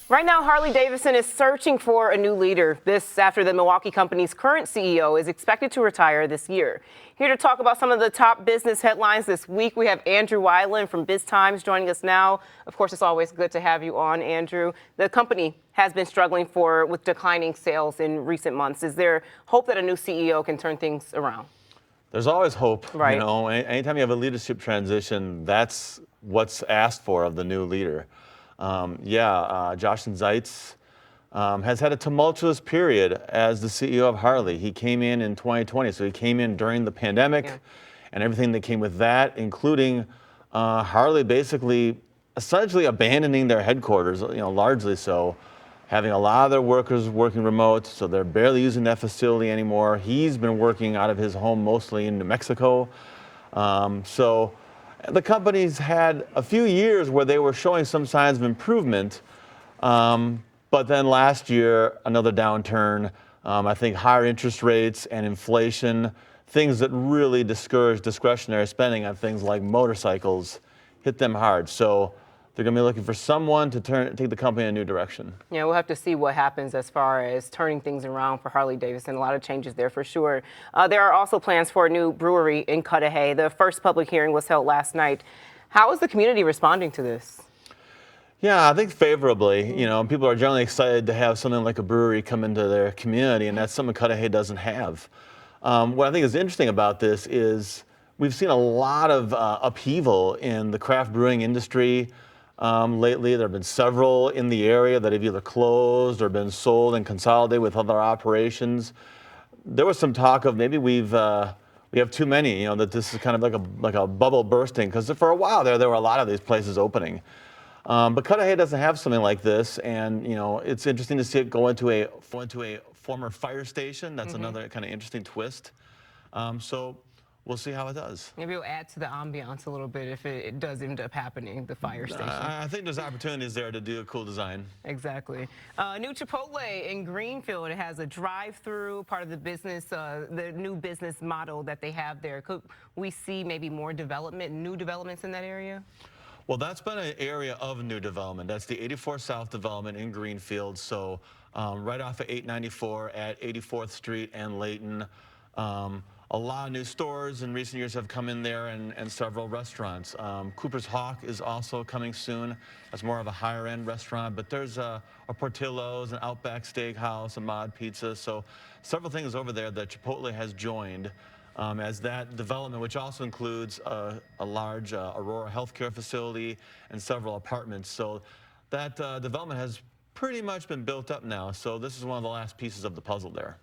Right now, Harley-Davidson is searching for a new leader. This after the Milwaukee company's current CEO is expected to retire this year. Here to talk about some of the top business headlines this week, we have Andrew Weiland from BizTimes joining us now. Of course, it's always good to have you on, Andrew. The company has been struggling with declining sales in recent months. Is there hope that a new CEO can turn things around? There's always hope. Right. You know, anytime you have a leadership transition, that's what's asked for of the new leader. Josh Zeitz has had a tumultuous period as the CEO of Harley. He came in 2020, so he came in during the pandemic and everything that came with that, including Harley basically essentially abandoning their headquarters, largely so, having a lot of their workers working remote, so they're barely using that facility anymore. He's been working out of his home mostly in New Mexico. So the company's had a few years where they were showing some signs of improvement, but then last year, another downturn. I think higher interest rates and inflation, things that really discourage discretionary spending on things like motorcycles, hit them hard. So they're going to be looking for someone to take the company in a new direction. Yeah, we'll have to see what happens as far as turning things around for Harley-Davidson. A lot of changes there for sure. There are also plans for a new brewery in Cudahy. The first public hearing was held last night. How is the community responding to this? Yeah, I think favorably. People are generally excited to have something like a brewery come into their community, and that's something Cudahy doesn't have. What I think is interesting about this is we've seen a lot of upheaval in the craft brewing industry. Lately, there have been several in the area that have either closed or been sold and consolidated with other operations. There was some talk of maybe we have too many, that this is kind of like a bubble bursting, because for a while there were a lot of these places opening. But Cudahy doesn't have something like this, and it's interesting to see it go into a former fire station. That's another kind of interesting twist. So we'll see how it does. Maybe it'll add to the ambiance a little bit if it does end up happening, the fire station. I think there's opportunities there to do a cool design. Exactly. New Chipotle in Greenfield. It has a drive-through, part of the business, the new business model that they have there. Could we see maybe more new developments in that area? Well, that's been an area of new development. That's the 84 South development in Greenfield. So right off of 894 at 84th Street and Layton. A lot of new stores in recent years have come in there, and several restaurants. Cooper's Hawk is also coming soon. That's more of a higher end restaurant, but there's a Portillo's, an Outback Steakhouse, a Mod Pizza. So several things over there that Chipotle has joined as that development, which also includes a large Aurora healthcare facility and several apartments. So that development has pretty much been built up now. So this is one of the last pieces of the puzzle there.